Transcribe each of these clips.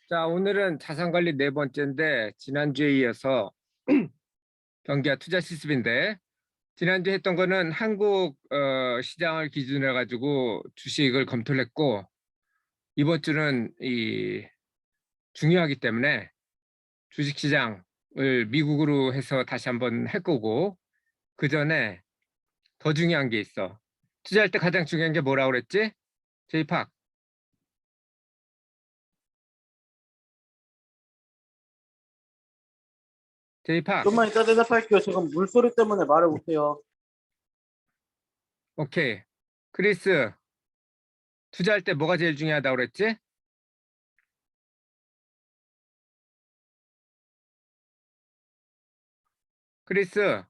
자, 오늘은 자산관리 네 번째인데 지난주에 이어서 경기와 투자 실습인데 지난주에 했던 거는 한국 시장을 기준으로 해가지고 주식을 검토를 했고 이번 주는 중요하기 때문에 주식시장을 미국으로 해서 다시 한번 할 거고 그 전에 더 중요한 게 있어. 투자할 때 가장 중요한 게 뭐라고 그랬지? 제이팍. 제이팍. 좀만 이따 대답할게요. 지금 물소리 때문에 말을 못해요. 오케이. 크리스, 투자할 때 뭐가 제일 중요하다고 그랬지? 크리스.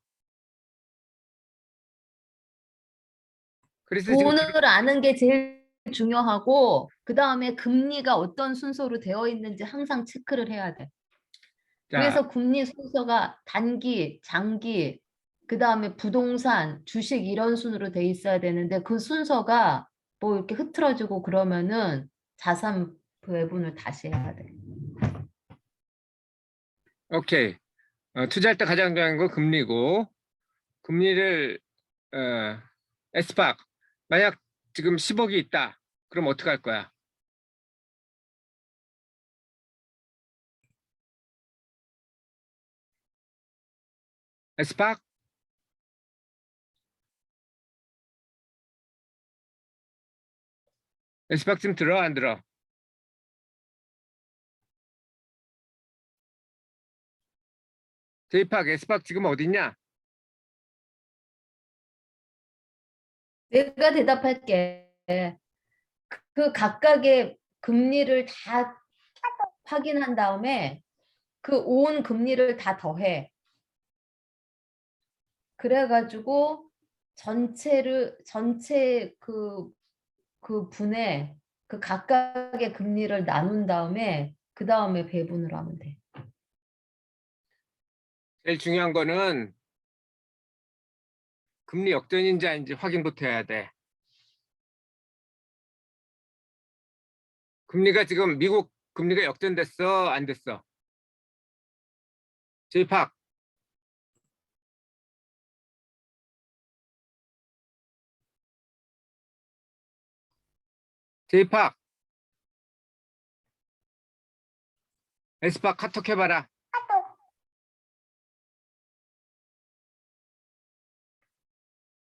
지금 돈을 아는 게 제일 중요하고 그 다음에 금리가 어떤 순서로 되어 있는지 항상 체크를 해야 돼. 자, 그래서 금리 순서가 단기, 장기, 그 다음에 부동산, 주식 이런 순으로 돼 있어야 되는데 그 순서가 뭐 이렇게 흐트러지고 그러면은 자산 배분을 다시 해야 돼. 오케이. 투자할 때 가장 중요한 건 금리고 금리를 에스팍 만약 지금 10억이 있다. 그럼 어떻게 할 거야? 에스팍? 에스팍 지금 들어 안 들어? 제이팍 에스팍 지금 어딨냐? 내가 대답할게. 그 각각의 금리를 다 확인한 다음에 그 온 금리를 다 더해. 그래가지고 전체 그 분에 그 각각의 금리를 나눈 다음에 그 다음에 배분을 하면 돼. 제일 중요한 거는 금리 역전인지 아닌지 확인부터 해야 돼. 금리가 지금 미국 금리가 역전됐어? 안 됐어? 제이팍 제이팍 에스팍 카톡 해봐라.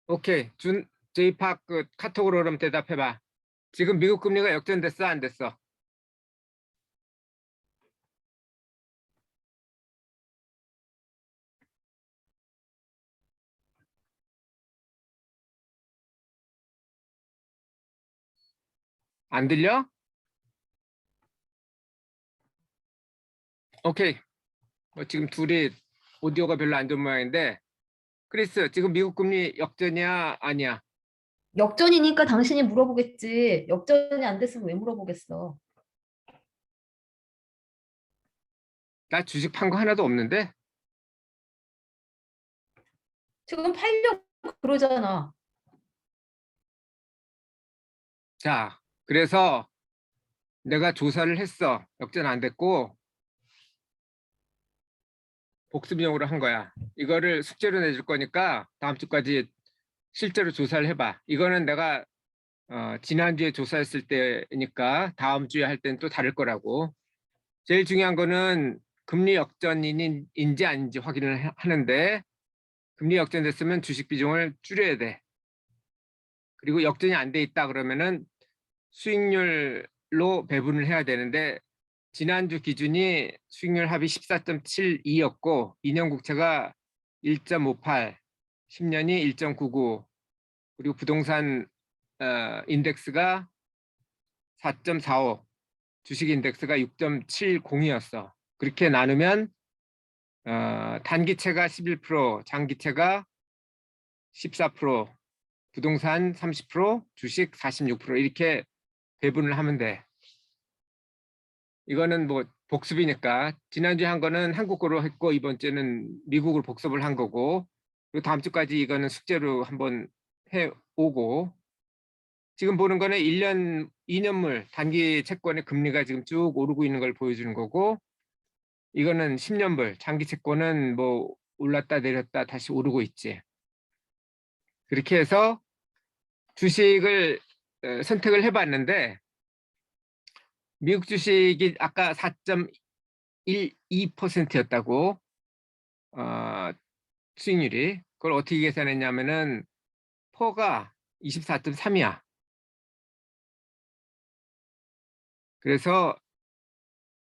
오케이. 제이팍 그 카톡으로 그럼 대답해봐. 지금 미국 금리가 역전됐어? 안 됐어? 안 들려? 오케이. 지금 둘이 오디오가 별로 안 좋은 모양인데 크리스 지금 미국 금리 역전이야 아니야? 역전이니까 당신이 물어보겠지. 역전이 안 됐으면 왜 물어보겠어. 나 주식 판 거 하나도 없는데? 지금 팔려고 그러잖아. 자, 그래서 내가 조사를 했어. 역전 안 됐고 복습용으로 한 거야. 이거를 숙제로 내줄 거니까 다음 주까지 실제로 조사를 해봐. 이거는 내가 지난주에 조사했을 때니까 다음 주에 할 때는 또 다를 거라고. 제일 중요한 거는 금리 역전인지 아닌지 확인을 하는데 금리 역전됐으면 주식 비중을 줄여야 돼. 그리고 역전이 안 돼 있다 그러면은 수익률로 배분을 해야 되는데 지난주 기준이 수익률 합이 14.72였고 2년 국채가 1.58, 10년이 1.99 그리고 부동산 인덱스가 4.45 주식 인덱스가 6.70이었어. 그렇게 나누면 단기채가 11%, 장기채가 14%, 부동산 30%, 주식 46% 이렇게 배분을 하면 돼. 이거는 뭐 복습이니까 지난주에 한 거는 한국 거로 했고 이번 주는 미국으로 복습을 한 거고 그리고 다음 주까지 이거는 숙제로 한번 해 오고 지금 보는 거는 1년, 2년물 단기 채권의 금리가 지금 쭉 오르고 있는 걸 보여주는 거고, 이거는 10년물 장기 채권은 뭐 올랐다 내렸다 다시 오르고 있지. 그렇게 해서 주식을 선택을 해봤는데, 미국 주식이 아까 4.12%였다고 수익률이. 그걸 어떻게 계산했냐면은 퍼가 24.3이야. 그래서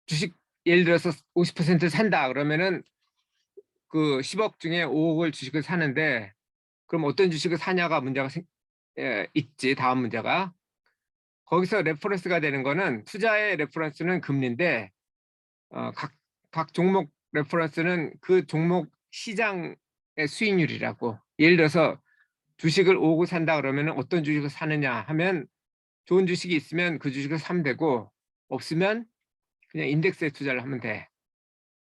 주식 예를 들어서 50% 산다 그러면은 그 10억 중에 5억을 주식을 사는데, 그럼 어떤 주식을 사냐가 문제가 있지. 다음 문제가 거기서 레퍼런스가 되는 거는, 투자의 레퍼런스는 금리인데 각 종목 레퍼런스는 그 종목 시장의 수익률이라고. 예를 들어서 주식을 5억 산다 그러면 어떤 주식을 사느냐 하면, 좋은 주식이 있으면 그 주식을 사면 되고, 없으면 그냥 인덱스에 투자를 하면 돼.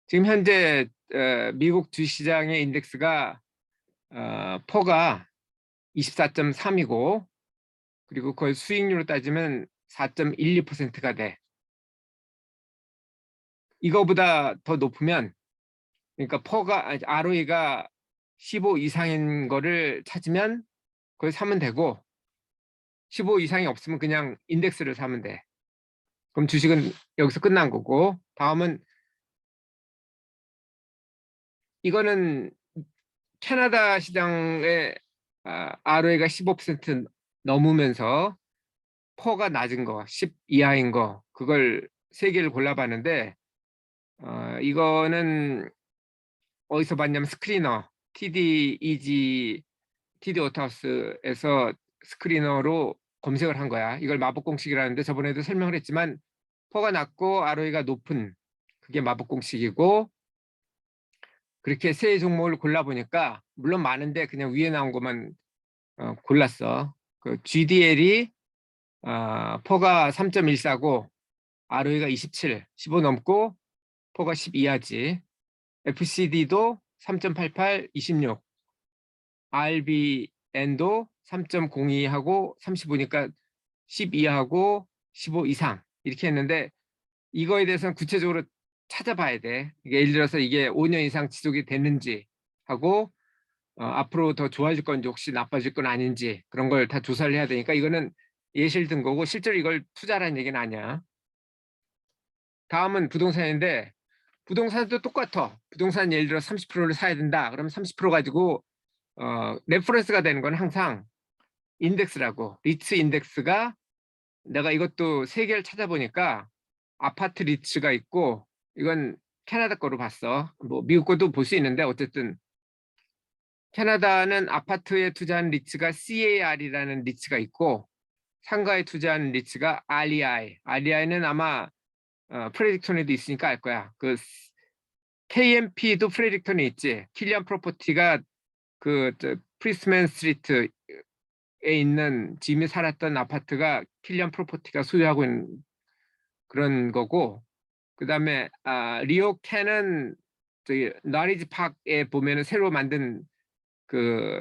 지금 현재 미국 주시장의 인덱스가 퍼가 24.3이고, 그리고 그걸 수익률로 따지면 4.12%가 돼. 이거보다 더 높으면, 그러니까 퍼가 ROE가 15 이상인 거를 찾으면 그걸 사면 되고, 15 이상이 없으면 그냥 인덱스를 사면 돼. 그럼 주식은 여기서 끝난 거고, 다음은 이거는 캐나다 시장의 ROE가 15% 넘으면서 퍼가 낮은 거, 10 이하인 거, 그걸 세 개를 골라봤는데, 이거는 어디서 봤냐면 스크리너, TD 오타우스에서 스크리너로 검색을 한 거야. 이걸 마법 공식이라는데 저번에도 설명을 했지만, 퍼가 낮고 ROE가 높은 그게 마법 공식이고, 그렇게 세 종목을 골라보니까, 물론 많은데 그냥 위에 나온 것만 골랐어. 그 GDL이 퍼가 3.14고 ROE가 27, 15 넘고 퍼가 12하지. FCD도 3.88, 26. RBN도 3.02하고 35니까 12하고 15 이상 이렇게 했는데, 이거에 대해서는 구체적으로 찾아봐야 돼. 예를 들어서 이게 5년 이상 지속이 됐는지 하고, 앞으로 더 좋아질 건지 혹시 나빠질 건 아닌지, 그런 걸 다 조사를 해야 되니까, 이거는 예시를 든 거고 실제로 이걸 투자라는 얘기는 아니야. 다음은 부동산인데, 부동산도 똑같아. 부동산 예를 들어 30%를 사야 된다 그러면 30% 가지고 레퍼런스가 되는 건 항상 인덱스라고. 리츠 인덱스가, 내가 이것도 세 개를 찾아보니까 아파트 리츠가 있고, 이건 캐나다 거로 봤어. 뭐 미국 것도 볼 수 있는데, 어쨌든 캐나다는 아파트에 투자한 리츠가 CAR이라는 리츠가 있고, 상가에 투자한 리츠가 REI. REI는 아마 프레딕턴에도 있으니까 알 거야. 그 KMP도 프레딕턴에 있지. 킬리안 프로퍼티가 그 프리스맨 스트리트에 있는 짐이 살았던 아파트가 킬리안 프로퍼티가 소유하고 있는 그런 거고, 그다음에 리오캔은 저기 나리지 파크에 보면은 새로 만든 그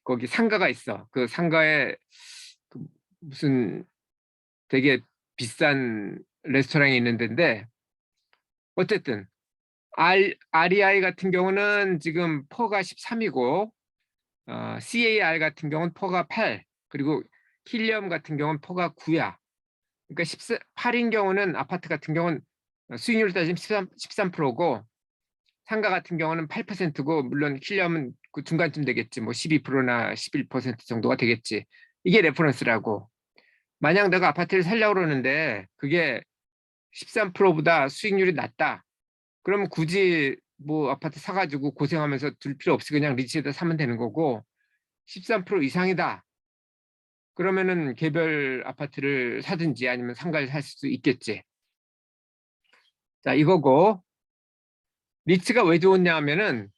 거기 상가가 있어. 그 상가에 그 무슨 되게 비싼 레스토랑이 있는 데인데, 어쨌든 REI 같은 경우는 지금 퍼가 13이고, CAR 같은 경우는 퍼가 8, 그리고 킬리엄 같은 경우는 퍼가 9야. 그러니까 8인 경우는, 아파트 같은 경우는 수익률 따지면 13%고, 상가 같은 경우는 8%고, 물론 킬리엄은 그 중간쯤 되겠지. 뭐 12%나 11% 정도가 되겠지. 이게 레퍼런스라고. 만약 내가 아파트를 살려고 그러는데 그게 13%보다 수익률이 낮다, 그러면 굳이 뭐 아파트 사가지고 고생하면서 둘 필요 없이 그냥 리츠에다 사면 되는 거고, 13% 이상이다 그러면은 개별 아파트를 사든지 아니면 상가를 살 수도 있겠지. 자, 이거고, 리츠가 왜 좋냐 하면은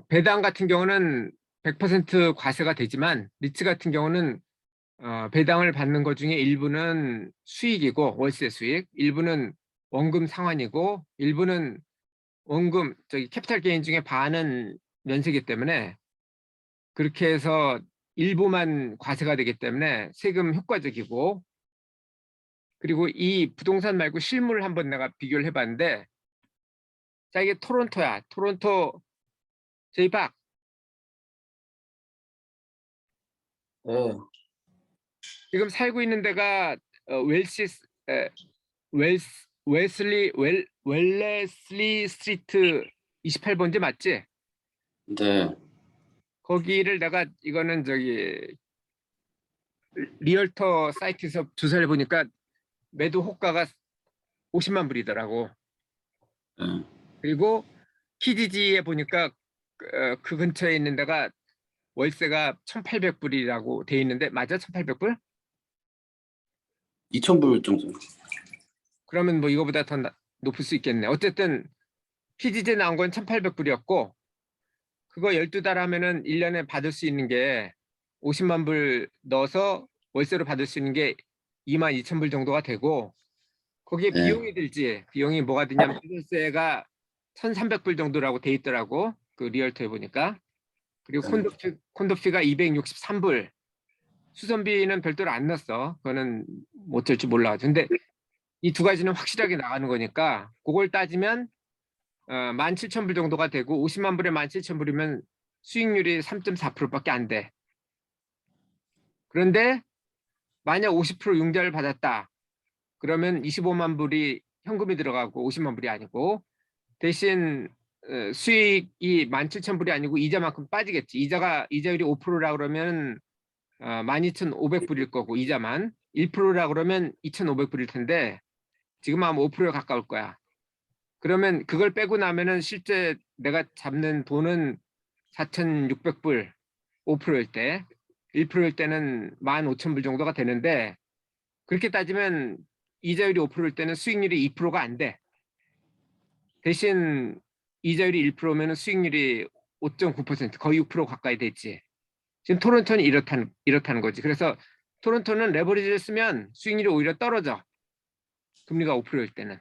배당 같은 경우는 100% 과세가 되지만, 리츠 같은 경우는 배당을 받는 것 중에 일부는 수익이고, 월세 수익, 일부는 원금 상환이고, 일부는 원금, 저기 캐피탈 게인 중에 반은 면세기 때문에, 그렇게 해서 일부만 과세가 되기 때문에 세금 효과적이고, 그리고 이 부동산 말고 실물을 한번 내가 비교를 해봤는데, 자, 이게 토론토야. 토론토 제이박. 네. 지금 살고 있는 데가 웰시 웰레슬리 스트리트 28번지 맞지? 네. 거기를 내가 이거는 저기 리얼터 사이트에서 조사를 보니까 매도 호가가 50만 불이더라고. 네. 그리고 키디지에 보니까 그 근처에 있는 데가 월세가 1,800불이라고 돼 있는데 맞아? 1,800불? 2,000불 정도. 그러면 뭐 이거보다 더 높을 수 있겠네. 어쨌든 키디지에 나온 건 1,800불이었고 그거 12달 하면은 1년에 받을 수 있는 게 50만 불 넣어서 월세로 받을 수 있는 게 22,000불 정도가 되고 거기에 네. 비용이 들지. 비용이 뭐가 드냐면 월세가 1,300불 정도라고 돼 있더라고. 그 리얼터에 보니까. 그리고 콘도피가 263불. 수선비는 별도로 안 넣었어. 그거는 뭐 어쩔 줄 몰라. 근데 이 두 가지는 확실하게 나가는 거니까 그걸 따지면 17,000불 정도가 되고 50만 불에 17,000불이면 수익률이 3.4%밖에 안 돼. 그런데 만약 50% 융자를 받았다. 그러면 25만 불이 현금이 들어가고 50만 불이 아니고 대신 수익이 17,000불이 아니고 이자만큼 빠지겠지. 이자율이 5%라 그러면 12,500불일 거고 이자만 1%라 그러면 2,500불일 텐데 지금 아마 5%에 가까울 거야. 그러면 그걸 빼고 나면은 실제 내가 잡는 돈은 4,600불 5%일 때 1%일 때는 15,000불 정도가 되는데 그렇게 따지면 이자율이 5%일 때는 수익률이 2%가 안 돼. 대신 이자율이 1%면 수익률이 5.9% 거의 6% 가까이 됐지. 지금 토론토는 이렇다는 거지. 그래서 토론토는 레버리지를 쓰면 수익률이 오히려 떨어져. 금리가 5%일 때는.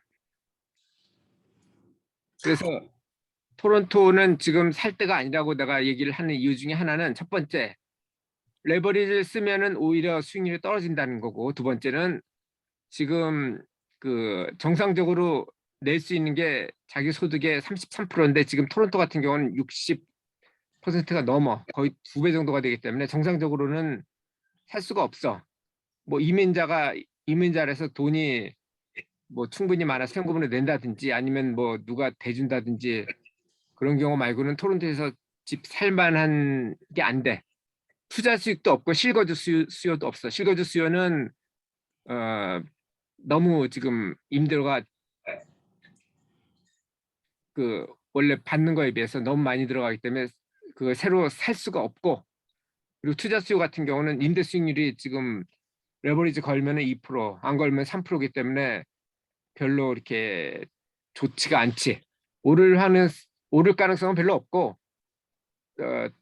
그래서 토론토는 지금 살 때가 아니라고 내가 얘기를 하는 이유 중에 하나는 첫 번째, 레버리지를 쓰면은 오히려 수익률이 떨어진다는 거고 두 번째는 지금 그 정상적으로 낼 수 있는 게 자기 소득의 33%인데 지금 토론토 같은 경우는 60%가 넘어. 거의 2배 정도가 되기 때문에 정상적으로는 살 수가 없어. 뭐 이민자라서 돈이 뭐 충분히 많아서 현금으로 낸다든지 아니면 뭐 누가 대준다든지 그런 경우 말고는 토론토에서 집 살만한 게 안 돼. 투자 수익도 없고 실거주 수요도 없어. 실거주 수요는 어, 너무 지금 임대료가 그 원래 받는 거에 비해서 너무 많이 들어가기 때문에 그걸 새로 살 수가 없고 그리고 투자 수요 같은 경우는 임대 수익률이 지금 레버리지 걸면은 2%안 걸면 3%이기 때문에 별로 이렇게 좋지가 않지. 오를 하는 오를 가능성은 별로 없고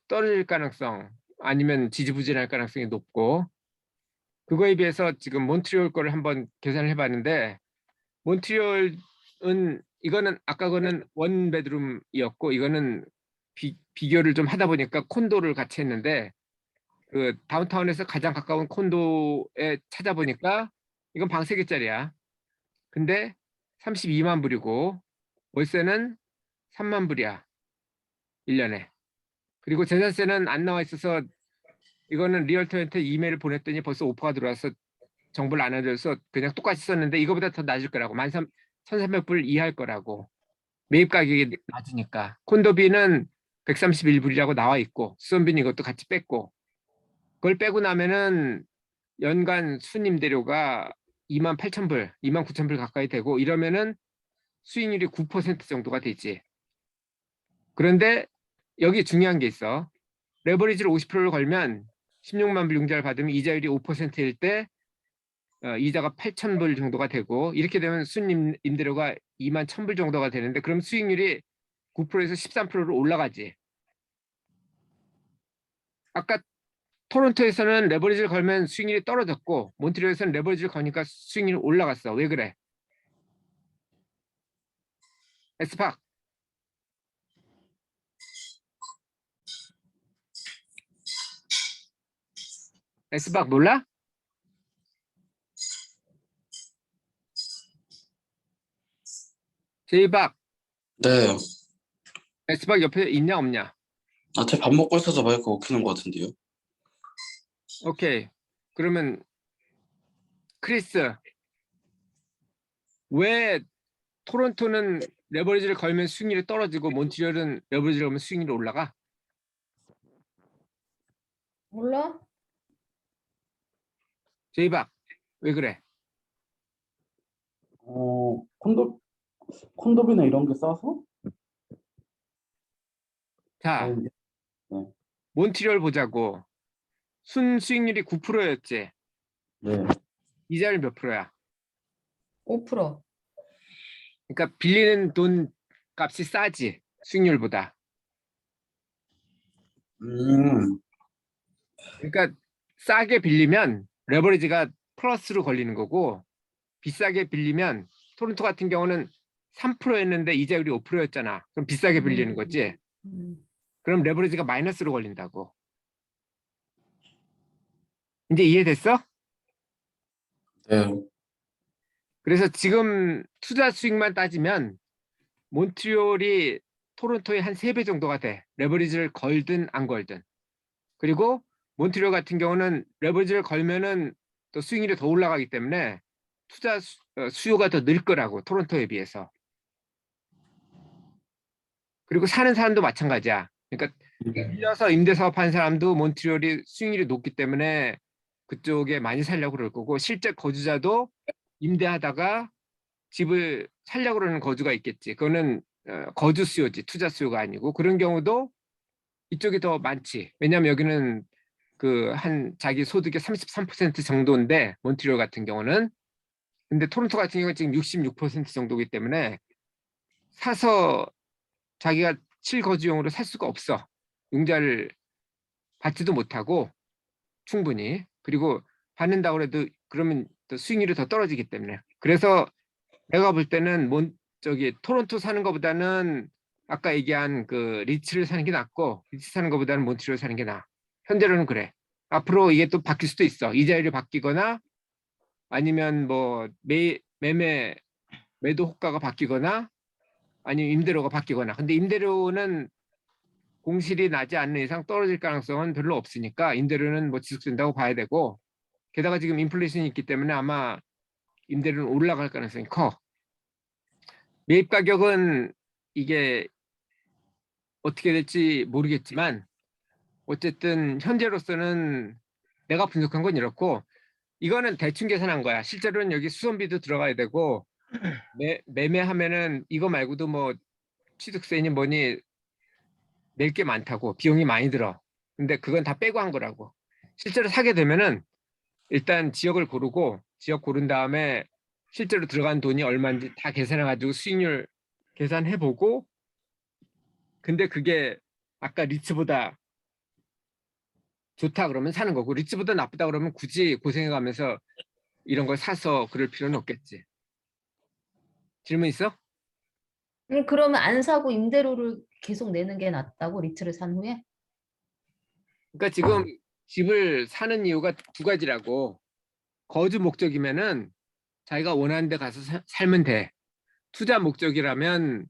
떨어질 가능성 아니면 지지부진할 가능성이 높고 그거에 비해서 지금 몬트리올 거를 한번 계산을 해봤는데 몬트리올은 이거는 아까 거는 원 베드룸이었고 이거는 비교를 좀 하다 보니까 콘도를 같이 했는데 그 다운타운에서 가장 가까운 콘도에 찾아보니까 이건 방 3개짜리야. 근데 32만 불이고 월세는 3만 불이야. 1년에. 그리고 재산세는 안 나와 있어서 이거는 리얼터한테 이메일을 보냈더니 벌써 오퍼가 들어와서 정보를 안 알려줘서 그냥 똑같이 썼는데 이거보다 더 낮을 거라고. 1,300불 이하일 거라고. 매입 가격이 낮으니까. 콘도비는 131불이라고 나와 있고 수선비는 이것도 같이 뺐고 그걸 빼고 나면은 연간 순임대료가 28,000불, 29,000불 가까이 되고 이러면은 수익률이 9% 정도가 되지. 그런데 여기 중요한 게 있어. 레버리지를 50%를 걸면 16만 불 융자를 받으면 이자율이 5%일 때 이자가 8,000불 정도가 되고 이렇게 되면 순임 임대료가 2만 1,000불 정도가 되는데 그럼 수익률이 9%에서 13%로 올라가지. 아까 토론토에서는 레버리지를 걸면 수익률이 떨어졌고 몬트리올에서는 레버리지를 거니까 수익률이 올라갔어. 왜 그래? 에스팍. S박 몰라? J박, 네. S박 옆에 있냐 없냐? 아, 제 밥 먹고 있어서 마이크 먹히는 것 같은데요. 오케이. 그러면 크리스, 왜 토론토는 레버리지를 걸면 수익률이 떨어지고 몬트리올은 레버리지를 걸면 수익률이 올라가? 몰라? J박, 왜 그래? 콘돔이나 이런 게 싸서? 자, 네. 몬트리올 보자고. 순 수익률이 9%였지. 네. 이자율 몇 프로야? 5%. 그러니까 빌리는 돈 값이 싸지. 수익률보다. 음, 그러니까 싸게 빌리면 레버리지가 플러스로 걸리는 거고 비싸게 빌리면 토론토 같은 경우는 3%였는데 이자율이 5%였잖아. 그럼 비싸게 빌리는 거지. 음. 그럼 레버리지가 마이너스로 걸린다고. 이제 이해됐어? 네. 그래서 지금 투자 수익만 따지면 몬트리올이 토론토의 한 3배 정도가 돼. 레버리지를 걸든 안 걸든. 그리고 몬트리올 같은 경우는 레버리지를 걸면은 또 수익률이 더 올라가기 때문에 투자 수요가 더 늘 거라고 토론토에 비해서. 그리고 사는 사람도 마찬가지야. 그러니까 빌려서 임대 사업하는 사람도 몬트리올이 수익률이 높기 때문에 그쪽에 많이 살려고 그럴 거고 실제 거주자도 임대하다가 집을 살려고 그러는 거주가 있겠지. 그거는 거주 수요지 투자 수요가 아니고 그런 경우도 이쪽이 더 많지. 왜냐하면 여기는 그 한 자기 소득의 33% 정도인데 몬트리올 같은 경우는 근데 토론토 같은 경우는 지금 66% 정도이기 때문에 사서 자기가 실거주용으로 살 수가 없어. 융자를 받지도 못하고 충분히 그리고 받는다고 해도 그러면 또 수익률이 더 떨어지기 때문에 그래서 내가 볼 때는 저기 토론토 사는 것보다는 아까 얘기한 그 리츠를 사는 게 낫고 리츠 사는 것보다는 몬트리올 사는 게 나아. 현재로는 그래. 앞으로 이게 또 바뀔 수도 있어. 이자율이 바뀌거나 아니면 뭐 매매 매도 호가가 바뀌거나 아니면 임대료가 바뀌거나. 근데 임대료는 공실이 나지 않는 이상 떨어질 가능성은 별로 없으니까 임대료는 뭐 지속된다고 봐야 되고 게다가 지금 인플레이션이 있기 때문에 아마 임대료는 올라갈 가능성이 커. 매입 가격은 이게 어떻게 될지 모르겠지만 어쨌든 현재로서는 내가 분석한 건 이렇고 이거는 대충 계산한 거야. 실제로는 여기 수선비도 들어가야 되고 매매하면은 이거 말고도 뭐 취득세니 뭐니 낼 게 많다고 비용이 많이 들어. 근데 그건 다 빼고 한 거라고. 실제로 사게 되면은 일단 지역을 고르고 지역 고른 다음에 실제로 들어간 돈이 얼마인지 다 계산해가지고 수익률 계산해보고 근데 그게 아까 리츠보다 좋다 그러면 사는 거고 리츠보다 나쁘다 그러면 굳이 고생해가면서 이런 걸 사서 그럴 필요는 없겠지. 질문 있어? 그러면 안 사고 임대료를 계속 내는 게 낫다고 리츠를 산 후에? 그러니까 지금 집을 사는 이유가 두 가지라고. 거주 목적이면은 자기가 원하는 데 가서 살면 돼. 투자 목적이라면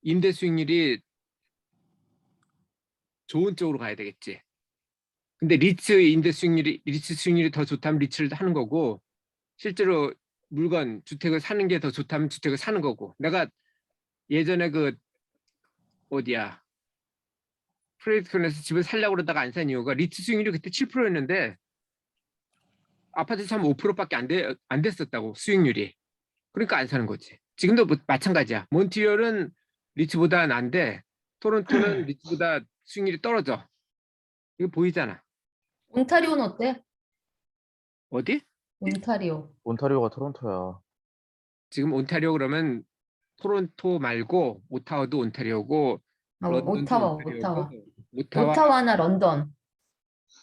임대 수익률이 좋은 쪽으로 가야 되겠지. 근데 리츠 수익률이 더 좋다면 리츠를 하는 거고 실제로 물건 주택을 사는 게 더 좋다면 주택을 사는 거고 내가 예전에 그 어디야 프레이트콘에서 집을 살려고 그러다가 안 산 이유가 리츠 수익률이 그때 7%였는데 아파트 사면 5%밖에 안 됐었다고 수익률이. 그러니까 안 사는 거지. 지금도 마찬가지야. 몬트리올은 리츠보다 난데 토론토는 리츠보다 수익률이 떨어져. 이거 보이잖아. 온타리오는 어때? 어디? 온타리오. 온타리오가 토론토야. 지금 온타리오 그러면 토론토 말고 오타와도 온타리오고 런던도 오타와, 온타리오고 오타와. 오타와 오타와나 런던.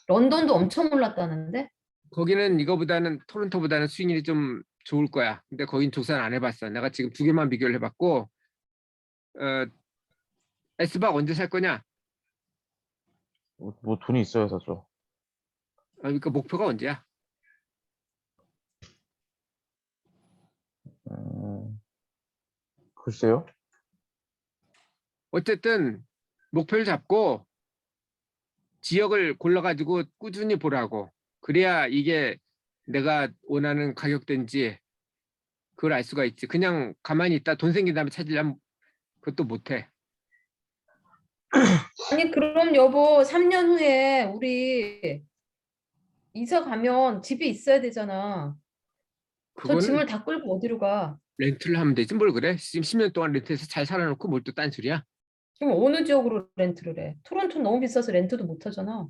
런던도 엄청 올랐다는데? 거기는 이거보다는 토론토보다는 수익률이 좀 좋을 거야. 근데 거긴 조사는 안 해봤어. 내가 지금 두 개만 비교를 해봤고 S박 언제 살 거냐? 뭐 돈이 있어야 사죠. 그러니까 목표가 언제야? 글쎄요. 어쨌든 목표를 잡고 지역을 골라가지고 꾸준히 보라고. 그래야 이게 내가 원하는 가격대인지 그걸 알 수가 있지. 그냥 가만히 있다 돈 생긴 다음에 찾으려면 그것도 못해. 아니, 그럼 여보, 3년 후에 우리 이사 가면 집에 있어야 되잖아. 저 그거는 짐을 다 끌고 어디로 가? 렌트를 하면 되지 뭘 그래? 지금 10년 동안 렌트해서 잘 살아놓고 뭘 또 딴소리야? 그럼 어느 지역으로 렌트를 해? 토론토 너무 비싸서 렌트도 못 하잖아.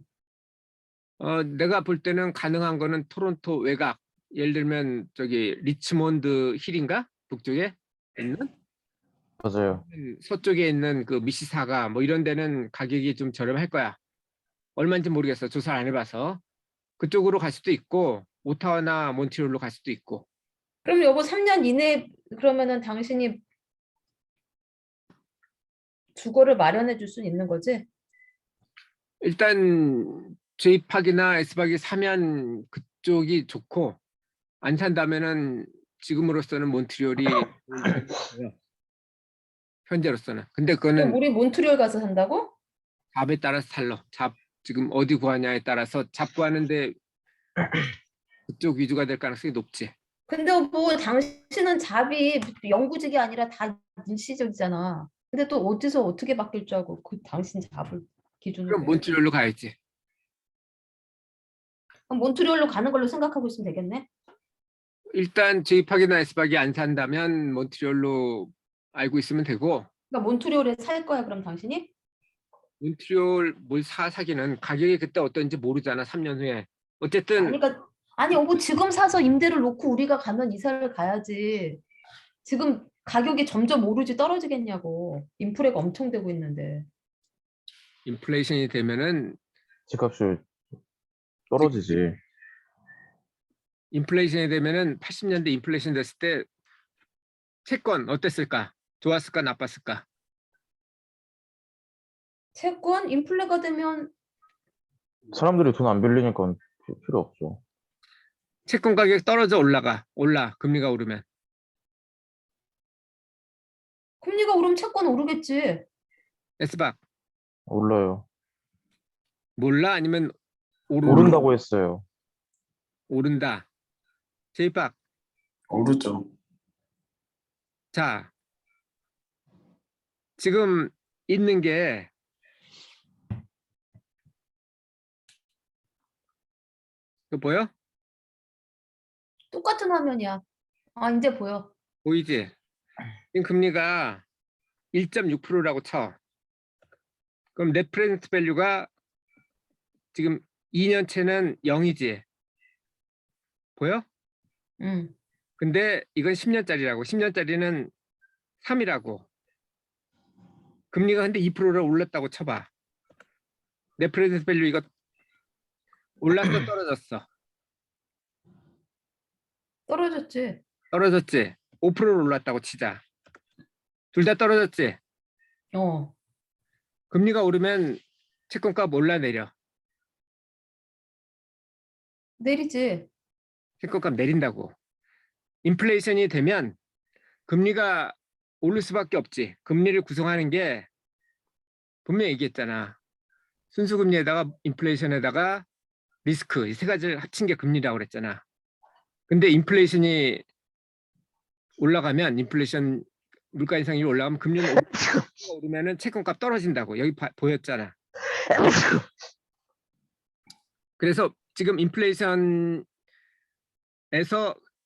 내가 볼 때는 가능한 거는 토론토 외곽. 예를 들면 저기 리치몬드 힐인가? 북쪽에 있는? 맞아요. 서쪽에 있는 그 미시사가 뭐 이런 데는 가격이 좀 저렴할 거야. 얼마인지 모르겠어. 조사를 안 해봐서. 그쪽으로 갈 수도 있고 오타와나 몬트리올로 갈 수도 있고. 그럼 여보 3년 이내 그러면은 당신이 주거를 마련해 줄 수 있는 거지? 일단 J팍이나 S팍이 사면 그쪽이 좋고 안 산다면은 지금으로서는 몬트리올이 좋은 것 같아요. 현재로서는. 근데 그럼 그거는 우리 몬트리올 가서 산다고? 잡에 따라서 달라. 잡 지금 어디 구하냐에 따라서 잡 구하는데 그쪽 위주가 될 가능성이 높지. 근데 뭐 당신은 잡이 영구직이 아니라 다 일시적이잖아. 근데 또 어디서 어떻게 바뀔 줄 알고 그 당신 잡을 기준으로 그럼 해. 몬트리올로 가야지. 그럼 몬트리올로 가는 걸로 생각하고 있으면 되겠네? 일단 J팍이나 S팍이 안 산다면 몬트리올로 알고 있으면 되고 그러니까 몬트리올에 살 거야 그럼 당신이? 몬트리올 뭘 사기는 가격이 그때 어떤지 모르잖아. 3년 후에. 어쨌든 아니 그러니까 아니 여보 지금 사서 임대를 놓고 우리가 가면 이사를 가야지. 지금 가격이 점점 오르지 떨어지겠냐고. 인프레가 엄청 되고 있는데. 인플레이션이 되면은 집값이 떨어지지. 인플레이션이 되면은 80년대 인플레이션 됐을 때 채권 어땠을까? 좋았을까? 나빴을까? 채권 인플레가 되면 사람들이 돈 안 빌리니까 필요 없죠. 채권 가격이 떨어져 올라 금리가 오르면 금리가 오르면 채권 오르겠지. S박 올라요. 몰라 아니면 오른다고 했어요. 오른다. J박 오르죠. 자 지금 있는 게 이거 보여? 똑같은 화면이야. 아 이제 보여. 보이지? 지금 금리가 1.6%라고 쳐. 그럼 넷 프레젠트 밸류가 지금 2년치는 0이지. 보여? 응. 근데 이건 10년짜리라고. 10년짜리는 3이라고. 금리가 근데 2%를 올랐다고 쳐봐. 넷 프레젠트 밸류 이거 올랐어 떨어졌어? 떨어졌지. 떨어졌지? 5%를 올랐다고 치자. 둘 다 떨어졌지? 어. 금리가 오르면 채권값 올라내려. 내리지. 채권값 내린다고. 인플레이션이 되면 금리가 오를 수밖에 없지. 금리를 구성하는 게 분명히 얘기했잖아. 순수금리에다가 인플레이션에다가 리스크 이 세 가지를 합친 게 금리라고 그랬잖아. 근데 인플레이션이 올라가면 인플레이션 물가 인상률이 올라가면 금리는 오르면은 채권값 떨어진다고. 여기 보였잖아. 그래서 지금 인플레이션에서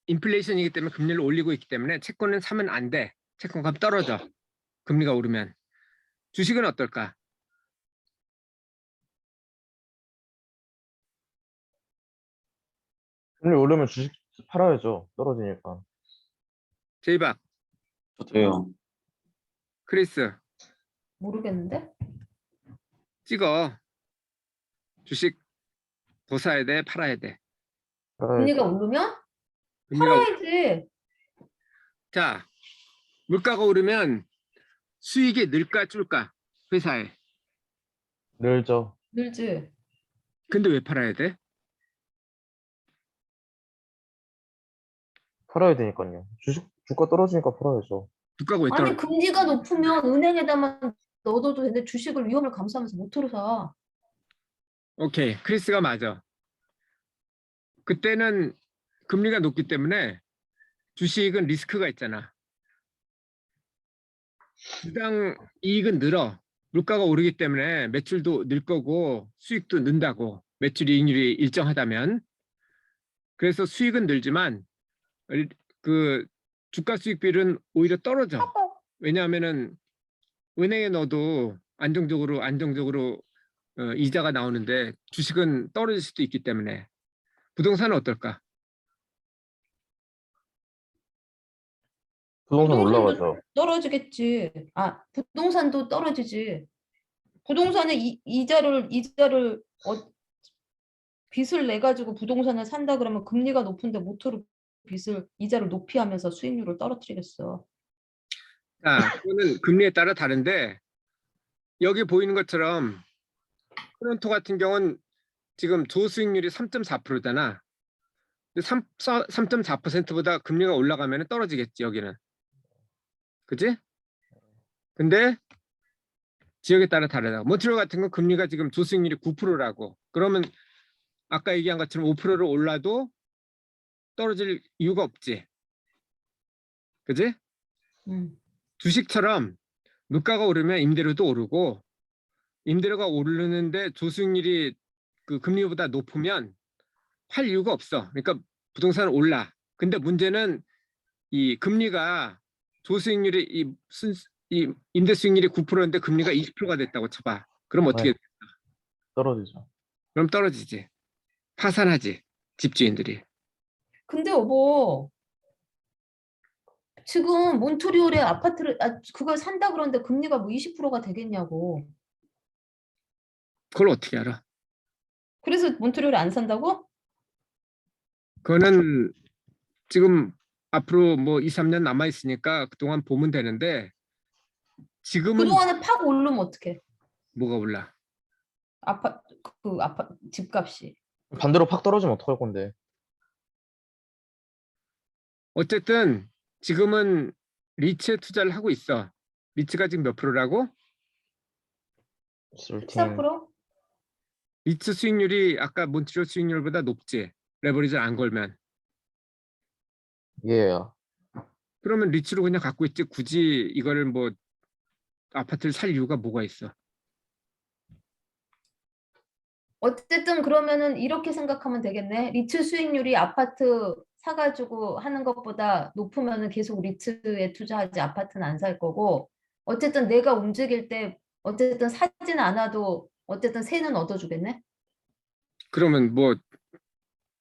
인플레이션이기 때문에 금리를 올리고 있기 때문에 채권은 사면 안 돼. 채권값 떨어져. 금리가 오르면. 주식은 어떨까? 금리 오르면 주식 팔아야죠. 떨어지니까. 제이박, 저도요. 크리스 모르겠는데? 찍어. 주식 더 사야 돼, 팔아야 돼. 금리가 오르면 금리가 팔아야지. 자, 물가가 오르면 수익이 늘까 줄까? 회사에. 늘죠. 늘지. 근데 왜 팔아야 돼? 팔아야 되니까요. 주가 떨어지니까 팔아야죠. 주가가 왜 아니 떨어? 금리가 높으면 은행에다만 넣어둬도 되는데 주식을 위험을 감수하면서 못 들어 사. 오케이, 크리스가 맞아. 그때는 금리가 높기 때문에 주식은 리스크가 있잖아. 주당 이익은 늘어. 물가가 오르기 때문에 매출도 늘 거고 수익도 는다고. 매출 이익률이 일정하다면. 그래서 수익은 늘지만 그 주가 수익비율은 오히려 떨어져. 왜냐하면은 은행에 넣어도 안정적으로 이자가 나오는데 주식은 떨어질 수도 있기 때문에. 부동산은 어떨까? 부동산 부동산도 올라가죠. 떨어지겠지. 아, 부동산도 떨어지지. 부동산에 이자를 빚을 내 가지고 부동산을 산다 그러면 금리가 높은데 모토로 이자를 높이 하면서 수익률을 떨어뜨리겠어. 자, 그거는 금리에 따라 다른데 여기 보이는 것처럼 토론토 같은 경우는 지금 조수익률이 3.4%잖아. 3.4%보다 금리가 올라가면 떨어지겠지, 여기는. 그지? 근데 지역에 따라 다르다. 몬트리올 같은 건 금리가 지금 조수익률이 9%라고. 그러면 아까 얘기한 것처럼 5%로 올라도 떨어질 이유가 없지. 그지? 음. 주식처럼 물가가 오르면 임대료도 오르고 임대료가 오르는데 조수익률이 그 금리보다 높으면 팔 이유가 없어. 그러니까 부동산은 올라. 근데 문제는 이 금리가 조수익률이 이 임대 수익률이 9%인데 금리가 20%가 됐다고 쳐봐. 그럼 어떻게 네, 떨어지죠. 그럼 떨어지지. 파산하지. 집주인들이. 근데 여보, 지금 몬트리올에 아파트를 그걸 산다 그러는데 금리가 뭐 20%가 되겠냐고. 그걸 어떻게 알아? 그래서 몬트리올에 안 산다고? 그거는 지금 앞으로 뭐 2, 3년 남아 있으니까 그동안 보면 되는데 지금은 그동안에 팍 오르면 어떡해? 뭐가 올라? 집값이. 반대로 팍 떨어지면 어떡할 건데. 어쨌든 지금은 리츠에 투자를 하고 있어. 리츠가 지금 몇 프로라고? 13. 14%? 리츠 수익률이 아까 몬트리올 수익률보다 높지. 레버리지를 안 걸면. 예. 그러면 리츠로 그냥 갖고 있지. 굳이 이거를 뭐 아파트를 살 이유가 뭐가 있어? 어쨌든 그러면은 이렇게 생각하면 되겠네. 리츠 수익률이 아파트 사가지고 하는 것보다 높으면은 계속 리츠에 투자하지 아파트는 안 살 거고. 어쨌든 내가 움직일 때 어쨌든 사진 않아도 어쨌든 세는 얻어주겠네. 그러면 뭐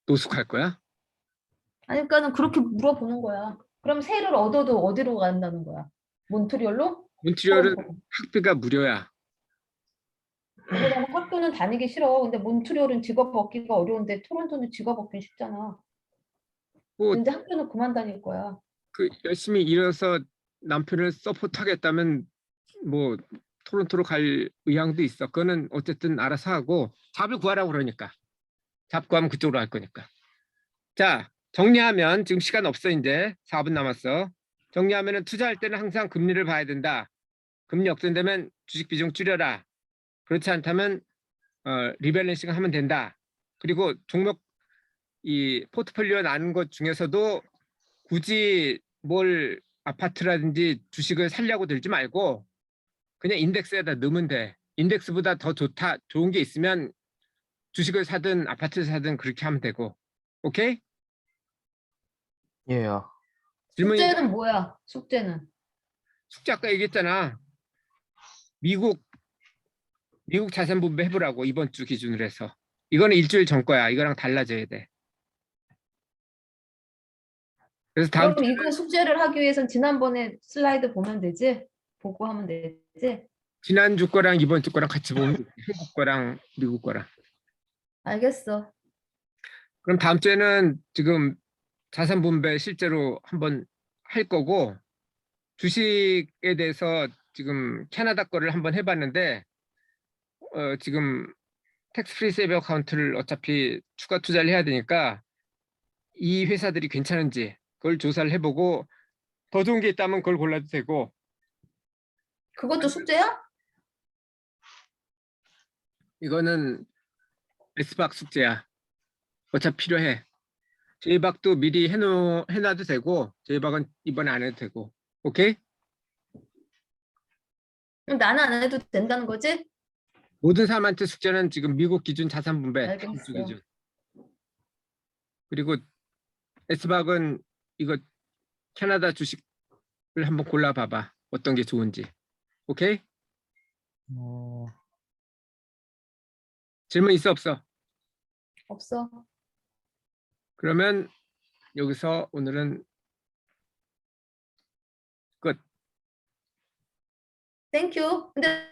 노숙할 거야? 아니, 그러니까는 그렇게 물어보는 거야. 그럼 세를 얻어도 어디로 간다는 거야? 몬트리올로? 몬트리올은 학비가 무료야. 근데 나는 학교는 다니기 싫어. 근데 몬트리올은 직업 얻기가 어려운데 토론토는 직업 얻기 쉽잖아. 뭐 근데 학교는 그만 다닐 거야. 그 열심히 일해서 남편을 서포트하겠다면 뭐 토론토로 갈 의향도 있어. 그거는 어쨌든 알아서 하고 잡을 구하라고 그러니까. 잡 구하면 그쪽으로 갈 거니까. 자, 정리하면 지금 시간 없어 이제 4분 남았어. 정리하면은 투자할 때는 항상 금리를 봐야 된다. 금리 역전되면 주식 비중 줄여라. 그렇지 않다면 리밸런싱 하면 된다. 그리고 종목 이 포트폴리오 나눈 것 중에서도 굳이 뭘 아파트라든지 주식을 살려고 들지 말고 그냥 인덱스에다 넣으면 돼. 인덱스보다 더 좋은 게 있으면 주식을 사든 아파트를 사든 그렇게 하면 되고. 오케이? 예. 질문 있나? 숙제는 뭐야? 숙제는. 숙제 아까 얘기했잖아. 미국 자산 분배 해보라고 이번 주 기준으로 해서. 이거는 일주일 전 거야. 이거랑 달라져야 돼. 그래서 다음 그럼 이거 숙제를 하기 위해선 지난번에 슬라이드 보면 되지? 보고 하면 되지? 지난주 거랑 이번 주 거랑 같이 보면 돼. 한국 거랑 미국 거랑. 알겠어. 그럼 다음 주에는 지금 자산 분배 실제로 한번 할 거고 주식에 대해서 지금 캐나다 거를 한번 해봤는데 지금 텍스 프리 세이브 어카운트를 어차피 추가 투자를 해야 되니까 이 회사들이 괜찮은지 그걸 조사를 해보고 더 좋은 게 있다면 그걸 골라도 되고 그것도 숙제야? 이거는 S박 숙제야. 어차피 필요해. J박도 미리 해놔도 되고 J박은 이번에 안 해도 되고. 오케이? 그럼 나는 안 해도 된다는 거지? 모든 사람한테 숙제는 지금 미국 기준 자산 분배 알겠어. 기준 기준. 그리고 S박은 이거 캐나다 주식을 한번 골라봐봐. 어떤 게 좋은지. 오케이? 질문 있어 없어? 없어. 그러면 여기서 오늘은 끝. 땡큐. 근데